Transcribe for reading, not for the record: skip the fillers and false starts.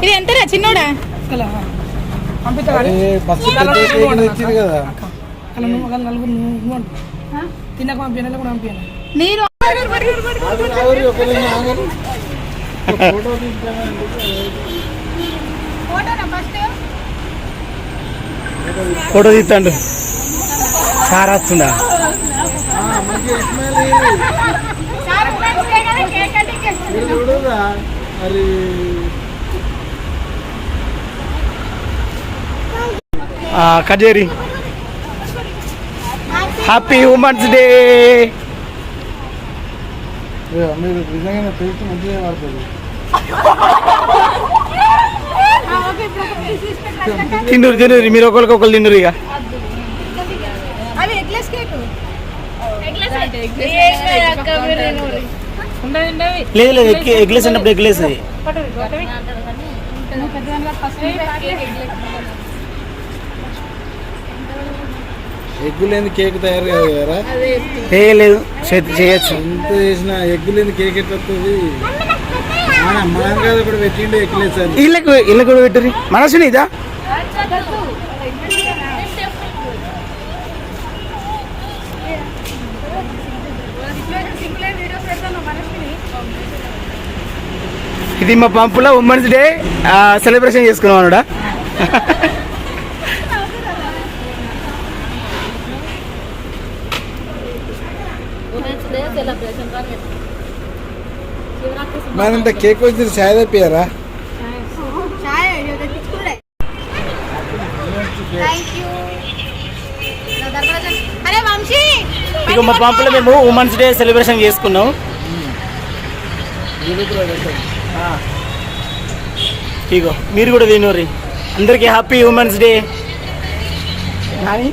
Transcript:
ఇది ఎంతరా చిన్నోడా? తిన్నాక పంపించాలి కూడా పంపించాలి. నీరు ఫోటో తీస్తాడు సార్ వస్తుందా? కజేరి హ్యాపీ ఉమెన్స్ డే. మీరు నిజంగా తెలిసి మంచిగా పడుతుంది. తిన్నూరు తిన్నూరు మీరు ఒకరికొకరు తిన్నూరు. ఇక లేదు లేదు ఎగ్లెస్ అన్నప్పుడు ఎగ్లెస్ ఎగ్గు లేని కేక్ తయారు కదా? లేదు చేయొచ్చు. ఎంత చేసిన ఎగ్గు లేని కేక్ ఎట్లా వస్తుంది? మనం కాదు ఇప్పుడు పెట్టిండు ఎగ్లెస్ అని. ఇళ్ళకు కూడా పెట్టరు మనసుని ఇదా. ఇది మా పంపులో ఉమెన్స్ డే సెలబ్రేషన్ చేసుకున్నాం అన్నాడా. మనంత కేక్ వచ్చి చాయ్ తెప్పియారా? ఇక మా పంపులో మేము ఉమెన్స్ డే సెలబ్రేషన్ చేసుకున్నాం. ఇగో మీరు కూడా తినూరి. అందరికీ హ్యాపీ ఉమెన్స్ డే. కానీ